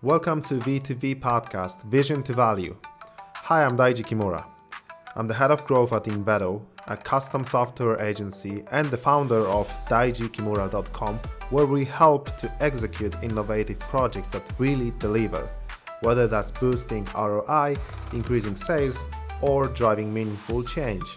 Welcome to V2V podcast, Vision to Value. Hi, I'm Daiji Kimura. I'm the head of growth at Invedo, a custom software agency, and the founder of daijikimura.com, where we help to execute innovative projects that really deliver, whether that's boosting ROI, increasing sales, or driving meaningful change.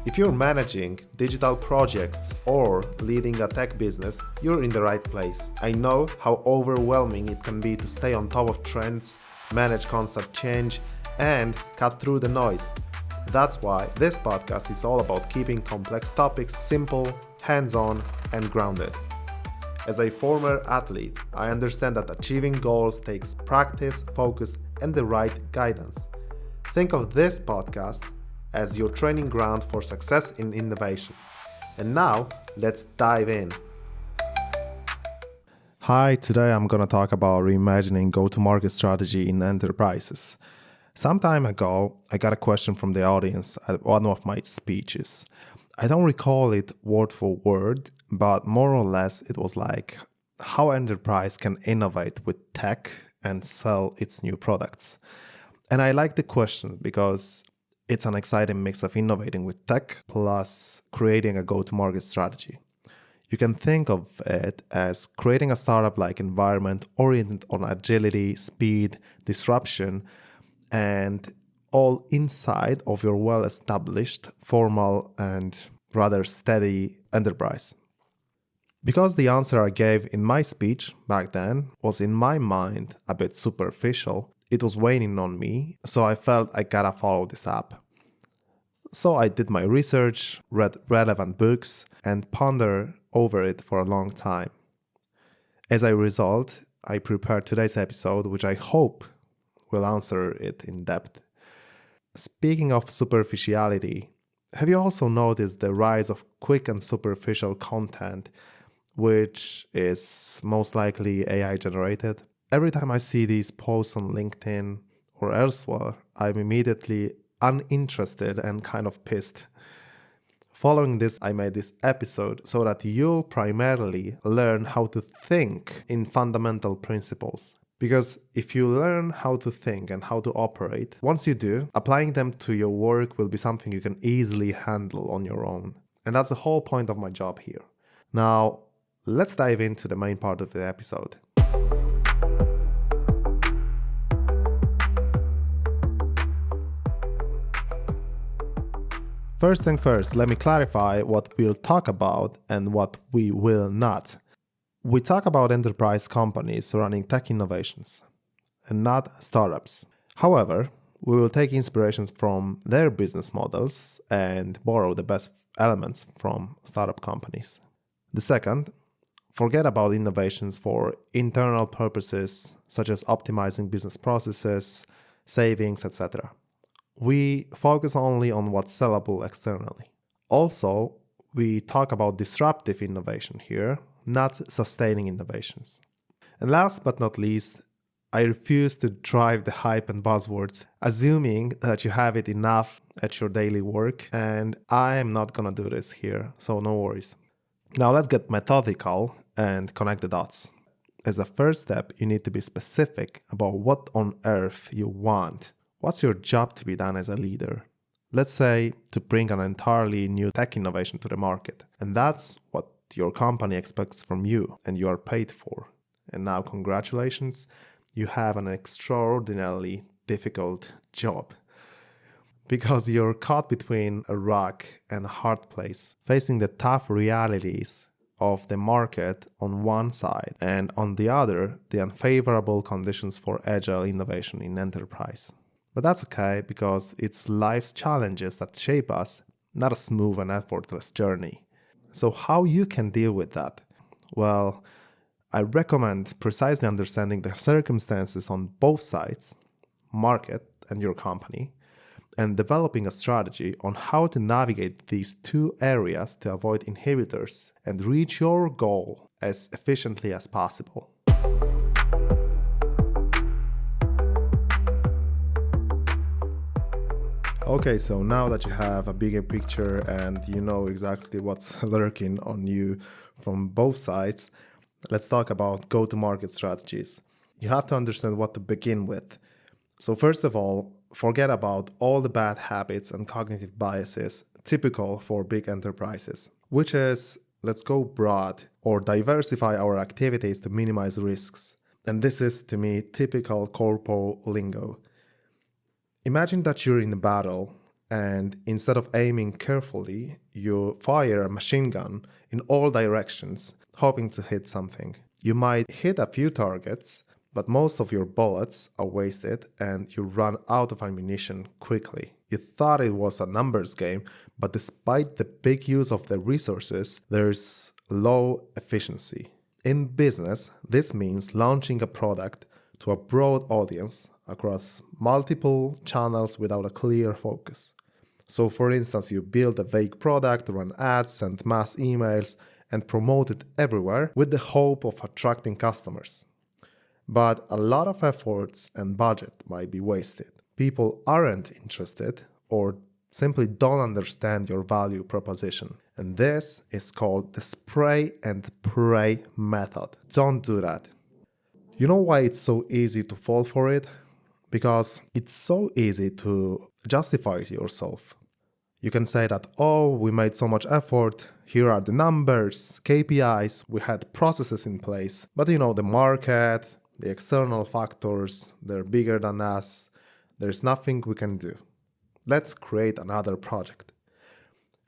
If you're managing digital projects or leading a tech business, you're in the right place. I know how overwhelming it can be to stay on top of trends, manage constant change, and cut through the noise. That's why this podcast is all about keeping complex topics simple, hands-on, and grounded. As a former athlete, I understand that achieving goals takes practice, focus, and the right guidance. Think of this podcast as your training ground for success in innovation. And now, let's dive in. Hi, today I'm going to talk about reimagining go-to-market strategy in enterprises. Some time ago, I got a question from the audience at one of my speeches. I don't recall it word for word, but more or less it was like how enterprise can innovate with tech and sell its new products. And I like the question because it's an exciting mix of innovating with tech plus creating a go-to-market strategy. You can think of it as creating a startup-like environment oriented on agility, speed, disruption, and all inside of your well-established, formal, and rather steady enterprise. Because the answer I gave in my speech back then was in my mind a bit superficial, it was weighing on me, so I felt I gotta follow this up. So I did my research, read relevant books, and pondered over it for a long time. As a result, I prepared today's episode, which I hope will answer it in depth. Speaking of superficiality, have you also noticed the rise of quick and superficial content, which is most likely AI generated? Every time I see these posts on LinkedIn or elsewhere, I'm immediately uninterested and kind of pissed. Following this, I made this episode so that you'll primarily learn how to think in fundamental principles. Because if you learn how to think and how to operate, once you do, applying them to your work will be something you can easily handle on your own. And that's the whole point of my job here. Now, let's dive into the main part of the episode. First thing first, let me clarify what we'll talk about and what we will not. We talk about enterprise companies running tech innovations and not startups. However, we will take inspirations from their business models and borrow the best elements from startup companies. The second, forget about innovations for internal purposes such as optimizing business processes, savings, etc. We focus only on what's sellable externally. Also, we talk about disruptive innovation here, not sustaining innovations. And last but not least, I refuse to drive the hype and buzzwords, assuming that you have it enough at your daily work, and I am not gonna do this here, so no worries. Now let's get methodical and connect the dots. As a first step, you need to be specific about what on earth you want. What's your job to be done as a leader? Let's say to bring an entirely new tech innovation to the market. And that's what your company expects from you and you are paid for. And now congratulations, you have an extraordinarily difficult job. Because you're caught between a rock and a hard place, facing the tough realities of the market on one side and on the other, the unfavorable conditions for agile innovation in enterprise. But that's okay because it's life's challenges that shape us, not a smooth and effortless journey. So how you can deal with that? Well, I recommend precisely understanding the circumstances on both sides, market and your company, and developing a strategy on how to navigate these two areas to avoid inhibitors and reach your goal as efficiently as possible. Okay, so now that you have a bigger picture and you know exactly what's lurking on you from both sides, let's talk about go-to-market strategies. You have to understand what to begin with. So first of all, forget about all the bad habits and cognitive biases typical for big enterprises, which is, let's go broad or diversify our activities to minimize risks. And this is, to me, typical corpo lingo. Imagine that you're in a battle and instead of aiming carefully, you fire a machine gun in all directions, hoping to hit something. You might hit a few targets, but most of your bullets are wasted and you run out of ammunition quickly. You thought it was a numbers game, but despite the big use of the resources, there's low efficiency. In business, this means launching a product to a broad audience across multiple channels without a clear focus. So for instance, you build a vague product, run ads, send mass emails, and promote it everywhere with the hope of attracting customers. But a lot of efforts and budget might be wasted. People aren't interested or simply don't understand your value proposition. And this is called the spray and pray method. Don't do that. You know why it's so easy to fall for it? Because it's so easy to justify it yourself. You can say that, oh, we made so much effort, here are the numbers, KPIs, we had processes in place, but the market, the external factors, they're bigger than us, there's nothing we can do. Let's create another project.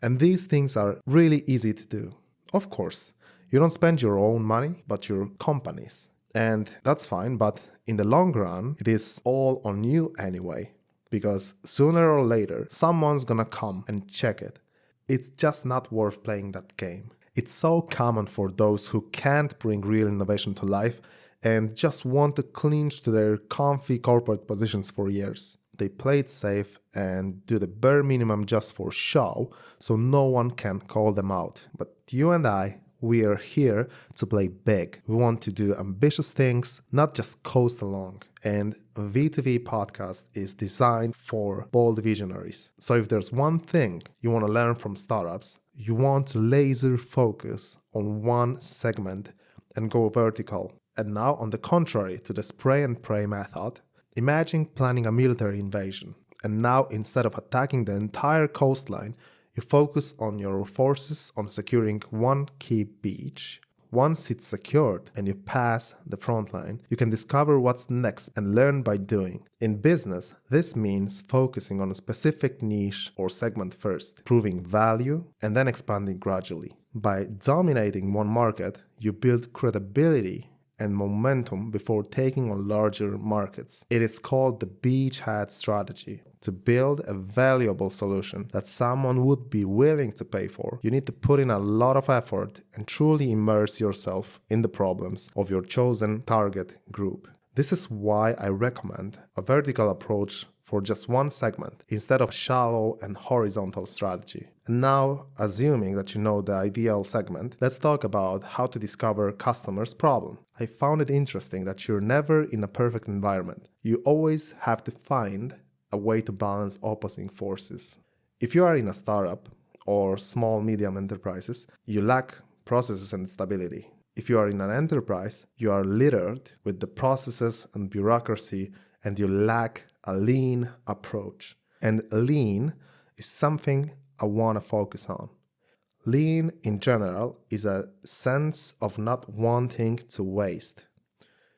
And these things are really easy to do. Of course, you don't spend your own money, but your company's. And that's fine, but in the long run, it is all on you anyway. Because sooner or later, someone's gonna come and check it. It's just not worth playing that game. It's so common for those who can't bring real innovation to life and just want to cling to their comfy corporate positions for years. They play it safe and do the bare minimum just for show, so no one can call them out. But you and I, we are here to play big. We want to do ambitious things, not just coast along. And V2V podcast is designed for bold visionaries. So if there's one thing you want to learn from startups, you want to laser focus on one segment and go vertical. And now, on the contrary to the spray and pray method, imagine planning a military invasion. And now, instead of attacking the entire coastline, you focus on your forces on securing one key beach. Once it's secured and you pass the front line, you can discover what's next and learn by doing. In business, this means focusing on a specific niche or segment first, proving value, and then expanding gradually. By dominating one market, you build credibility and momentum before taking on larger markets. It is called the beachhead strategy. To build a valuable solution that someone would be willing to pay for, you need to put in a lot of effort and truly immerse yourself in the problems of your chosen target group. This is why I recommend a vertical approach for just one segment instead of shallow and horizontal strategy. And now, assuming that you know the ideal segment, let's talk about how to discover customers' problem. I found it interesting that you're never in a perfect environment. You always have to find a way to balance opposing forces. If you are in a startup or small medium enterprises, you lack processes and stability. If you are in an enterprise, you are littered with the processes and bureaucracy and you lack a lean approach. And lean is something I want to focus on. Lean in general is a sense of not wanting to waste,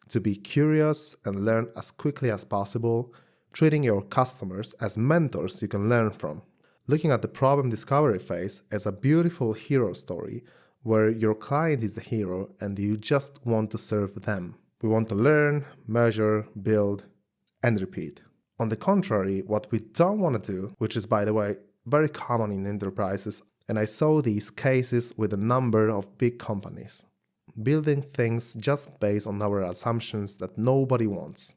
to be curious and learn as quickly as possible, treating your customers as mentors you can learn from. Looking at the problem discovery phase as a beautiful hero story where your client is the hero and you just want to serve them. We want to learn, measure, build, and repeat. On the contrary, what we don't want to do, which is by the way very common in enterprises, and I saw these cases with a number of big companies, building things just based on our assumptions that nobody wants.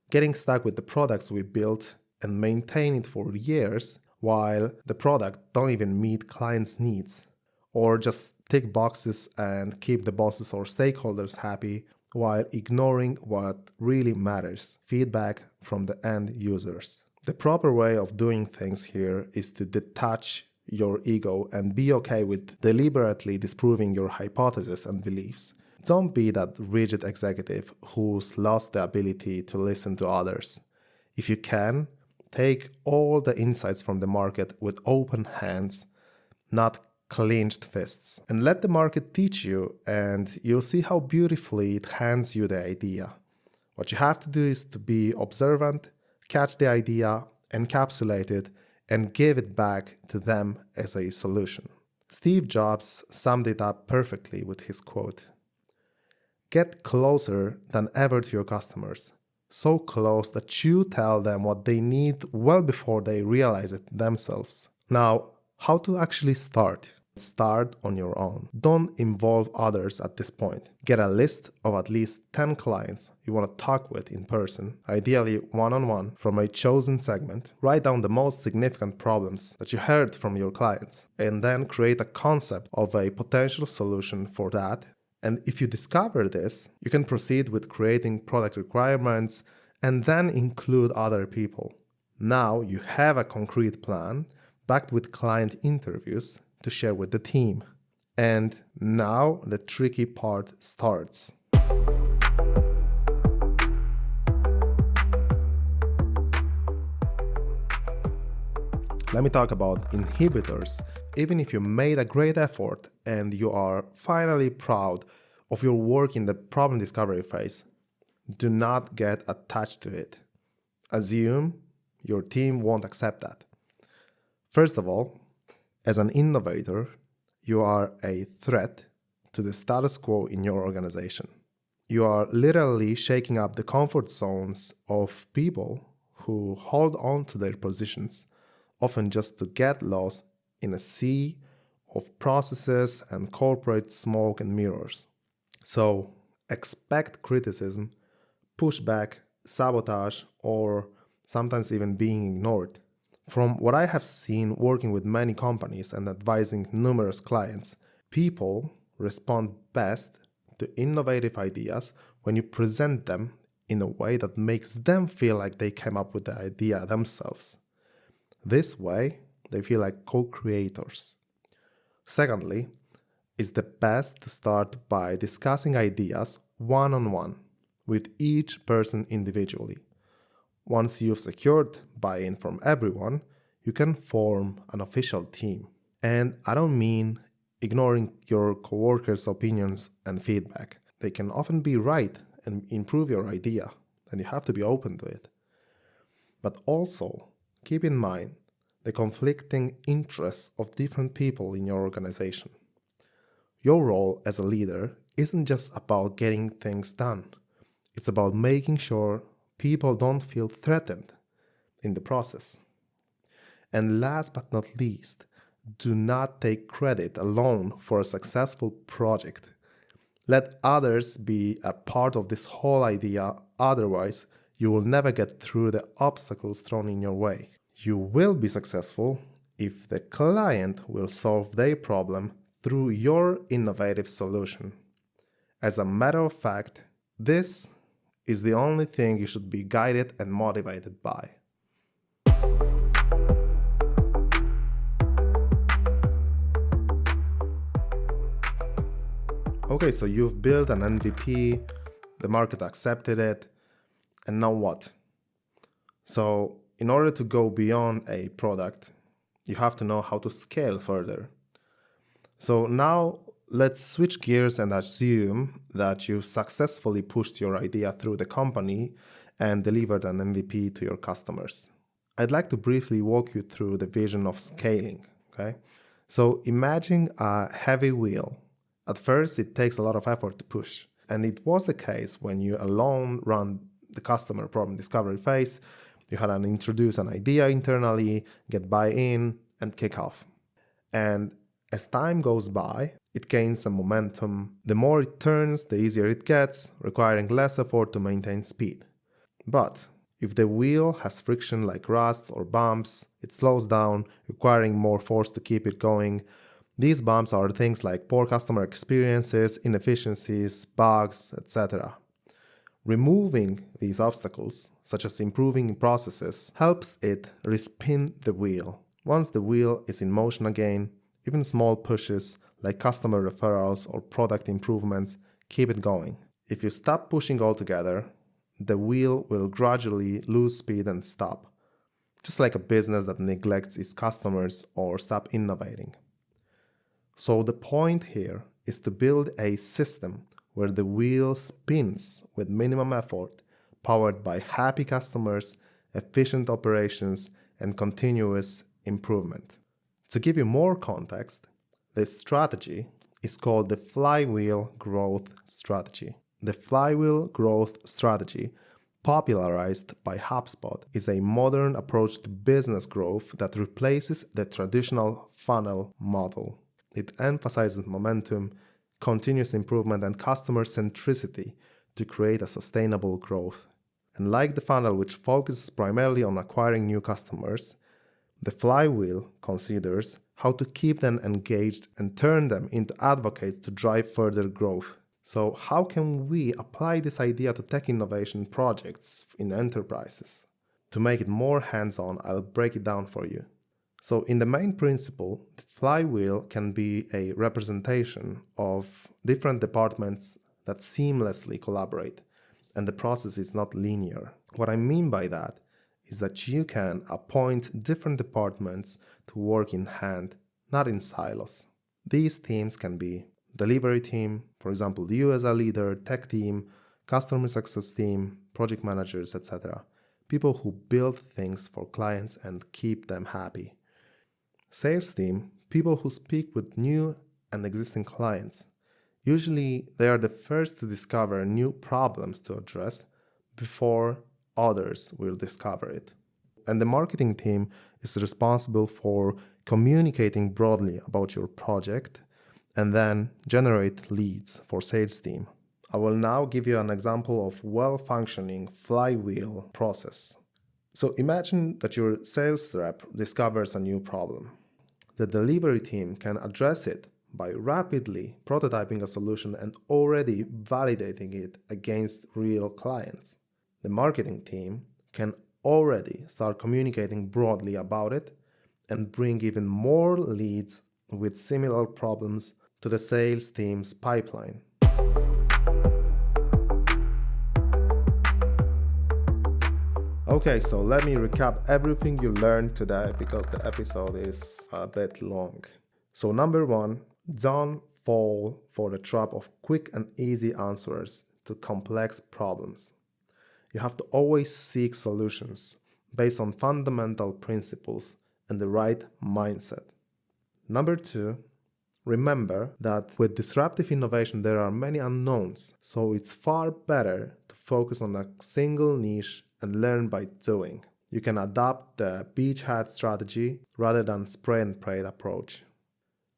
Getting stuck with the products we built and maintain it for years while the product don't even meet clients' needs. Or just tick boxes and keep the bosses or stakeholders happy while ignoring what really matters, feedback from the end users. The proper way of doing things here is to detach your ego and be okay with deliberately disproving your hypotheses and beliefs. Don't be that rigid executive who's lost the ability to listen to others. If you can, take all the insights from the market with open hands, not clenched fists, and let the market teach you, and you'll see how beautifully it hands you the idea. What you have to do is to be observant, catch the idea, encapsulate it, and give it back to them as a solution. Steve Jobs summed it up perfectly with his quote, "Get closer than ever to your customers, so close that you tell them what they need well before they realize it themselves." Now, how to actually start? Start on your own. Don't involve others at this point. Get a list of at least 10 clients you want to talk with in person, ideally one-on-one, from a chosen segment. Write down the most significant problems that you heard from your clients, and then create a concept of a potential solution for that. And if you discover this, you can proceed with creating product requirements and then include other people. Now you have a concrete plan backed with client interviews to share with the team. And now the tricky part starts. Let me talk about inhibitors. Even if you made a great effort and you are finally proud of your work in the problem discovery phase, do not get attached to it. Assume your team won't accept that. First of all, as an innovator, you are a threat to the status quo in your organization. You are literally shaking up the comfort zones of people who hold on to their positions, often just to get lost in a sea of processes and corporate smoke and mirrors. So expect criticism, pushback, sabotage, or sometimes even being ignored. From what I have seen working with many companies and advising numerous clients, people respond best to innovative ideas when you present them in a way that makes them feel like they came up with the idea themselves. This way, they feel like co-creators. Secondly, it's the best to start by discussing ideas one-on-one with each person individually. Once you've secured buy-in from everyone, you can form an official team. And I don't mean ignoring your coworkers' opinions and feedback. They can often be right and improve your idea, and you have to be open to it. But also, keep in mind the conflicting interests of different people in your organization. Your role as a leader isn't just about getting things done. It's about making sure people don't feel threatened in the process. And last but not least, do not take credit alone for a successful project. Let others be a part of this whole idea, otherwise you will never get through the obstacles thrown in your way. You will be successful if the client will solve their problem through your innovative solution. As a matter of fact, this is the only thing you should be guided and motivated by. Okay, so you've built an MVP, the market accepted it, and now what? So, in order to go beyond a product, you have to know how to scale further. So now let's switch gears and assume that you've successfully pushed your idea through the company and delivered an MVP to your customers. I'd like to briefly walk you through the vision of scaling, okay? So imagine a heavy wheel. At first, it takes a lot of effort to push. And it was the case when you alone run the customer problem discovery phase. You had to introduce an idea internally, get buy-in, and kick off. And as time goes by, it gains some momentum. The more it turns, the easier it gets, requiring less effort to maintain speed. But if the wheel has friction like rust or bumps, it slows down, requiring more force to keep it going. These bumps are things like poor customer experiences, inefficiencies, bugs, etc. Removing these obstacles, such as improving processes, helps it respin the wheel. Once the wheel is in motion again, even small pushes like customer referrals or product improvements keep it going. If you stop pushing altogether, the wheel will gradually lose speed and stop, just like a business that neglects its customers or stop innovating. So the point here is to build a system where the wheel spins with minimum effort, powered by happy customers, efficient operations, and continuous improvement. To give you more context, this strategy is called the flywheel growth strategy. The flywheel growth strategy, popularized by HubSpot, is a modern approach to business growth that replaces the traditional funnel model. It emphasizes momentum, continuous improvement, and customer centricity to create a sustainable growth. And like the funnel, which focuses primarily on acquiring new customers, the flywheel considers how to keep them engaged and turn them into advocates to drive further growth. So how can we apply this idea to tech innovation projects in enterprises? To make it more hands-on, I'll break it down for you. So in the main principle, the flywheel can be a representation of different departments that seamlessly collaborate, and the process is not linear. What I mean by that is that you can appoint different departments to work in hand, not in silos. These teams can be delivery team, for example, you as a leader, tech team, customer success team, project managers, etc. People who build things for clients and keep them happy. Sales team, people who speak with new and existing clients. Usually, they are the first to discover new problems to address before others will discover it. And the marketing team is responsible for communicating broadly about your project and then generate leads for sales team. I will now give you an example of well-functioning flywheel process. So imagine that your sales rep discovers a new problem. The delivery team can address it by rapidly prototyping a solution and already validating it against real clients. The marketing team can already start communicating broadly about it and bring even more leads with similar problems to the sales team's pipeline. Okay, so let me recap everything you learned today because the episode is a bit long. So number one, don't fall for the trap of quick and easy answers to complex problems. You have to always seek solutions based on fundamental principles and the right mindset. Number two, remember that with disruptive innovation there are many unknowns, so it's far better to focus on a single niche and learn by doing. You can adopt the beachhead strategy rather than spray and pray approach.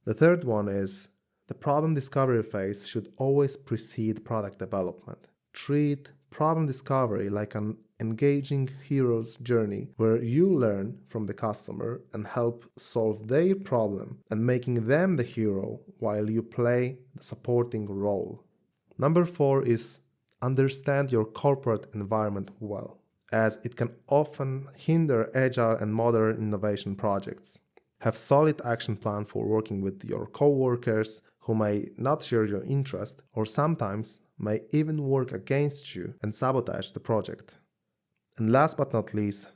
The third one is the problem discovery phase should always precede product development. Treat problem discovery like an engaging hero's journey where you learn from the customer and help solve their problem and making them the hero while you play the supporting role. Number four is understand your corporate environment well, as it can often hinder agile and modern innovation projects. Have solid action plan for working with your co-workers who may not share your interest or sometimes may even work against you and sabotage the project. And last but not least,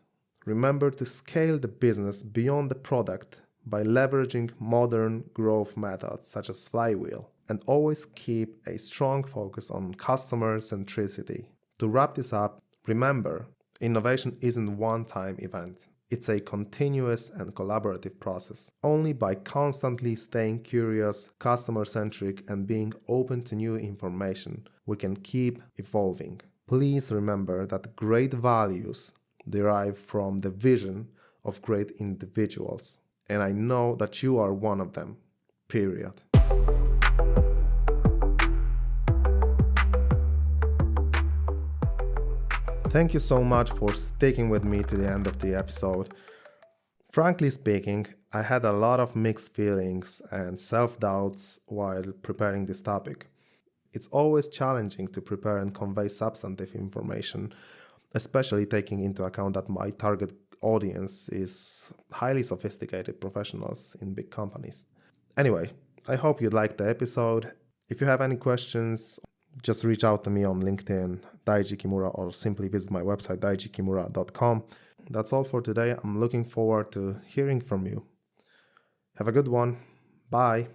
remember to scale the business beyond the product by leveraging modern growth methods such as flywheel, and always keep a strong focus on customer centricity. To wrap this up, remember, innovation isn't a one-time event. It's a continuous and collaborative process. Only by constantly staying curious, customer-centric, and being open to new information, we can keep evolving. Please remember that great values derive from the vision of great individuals. And I know that you are one of them. Period. Thank you so much for sticking with me to the end of the episode. Frankly speaking, I had a lot of mixed feelings and self-doubts while preparing this topic. It's always challenging to prepare and convey substantive information, especially taking into account that my target audience is highly sophisticated professionals in big companies. Anyway, I hope you liked the episode. If you have any questions, just reach out to me on LinkedIn, Daiji Kimura, or simply visit my website, daijikimura.com. That's all for today. I'm looking forward to hearing from you. Have a good one. Bye.